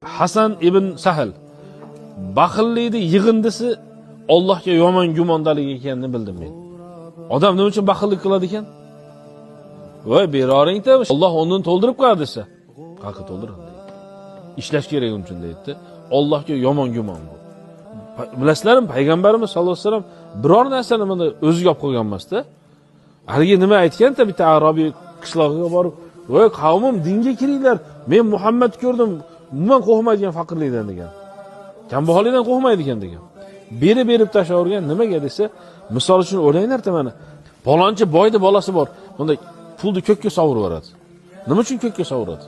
Hasan ibn Sahl baxillikni yig'indisi Allohga yomon gumondaligi ekanini bildim men. Odam nima uchun baxillik qiladi ekan? Voy beroringda Alloh undan to'ldirib qo'yadi desa, qaqi to'ldiradi. Ishlash kerak uning uchun deydi. Allohga yomon gumon bu. Bilasizlarmi, payg'ambarimiz sollallohu alayhi vasallam biror narsani mana o'ziga olib qo'ygan emas-da. Haligi nima aytganda bitta arobiy qishlog'iga borib, "Voy qavmim, dinga kiringlar. Men Muhammad ko'rdim. Umuman qo'rqmaydigan faqirlikdan" degan. Kambag'allikdan qo'rqmaydi ekan degan. Berib tashlavergan nimaga desa, misol uchun o'ylanglar-da mana. Palonchi boyda bolasi bor. Bunda pulni ko'kka sovurib yuboradi. Nima uchun ko'kka sovuradi?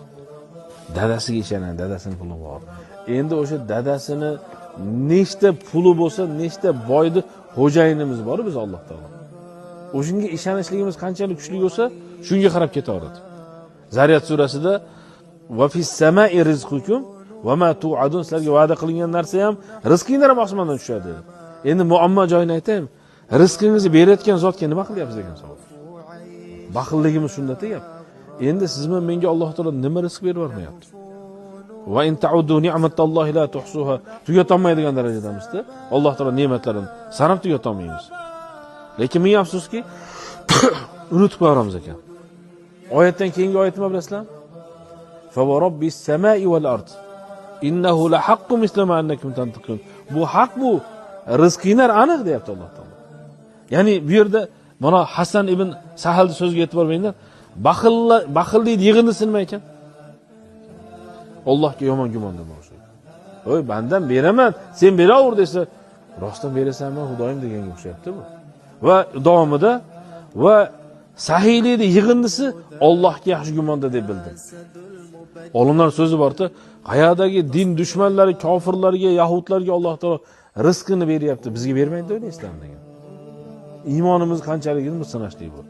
Dadasiga ishonadi, dadasining puli bor. Endi o'sha dadasini nechta puli bo'lsa, nechta boydi xo'jayinimiz bor biz Alloh taolo. O'shunga ishonishligimiz qanchalik kuchli bo'lsa, shunga qarab ketaveradi. Zariyat surasida va fis samai rizqukum va ma tu'adun, sizlarga va'da qilingan narsa ham, rizqinglar ham osmondan tushadi dedi. Endi muammo joyini aytaymi? Rizqingizni berayotgan zotga nima qilyapsiz degan savol. Baxilligimiz shunda tegib. Endi siz bilan menga Alloh taolo nima rizq berib bermayapti? Va in ta'uddu ni'matallohi la tuhsuha. Tugatolmaydigan darajadamizda Alloh taolo ne'matlarini sanab tugatolmaymiz. Lekin ming afsuski unutib qolamiz ekan. Oyatdan keyingi oyat nima bilasizlar? Fa va robbis samai val ard innahu la haqqun misla ma annakum tantiqun. Bu haq, bu rizqinglar aniq deyapti Alloh taolo. Ya'ni bu yerda mana Hasan ibn Sahlning so'ziga e'tibor beringlar. Baxillik yig'indisi nima ekan? Allohga yomon gumonda bo'lsa. Voy bandam beraman, sen beraver desa, rostdan berasanmi, Xudoyim deganga o'xshayapti bu. Va davomida va sahiylikni yig'indisi Allohga yaxshi gumonda deb bildim. Olimlar so'zi bor-da, qayerdagi din dushmanlari, kofirlarga, yahudlarga Alloh taolo rizqini beryapti, bizga bermaydi o'ylaysizlarmi degan. Iymonimiz qanchaligini sinashlik bu.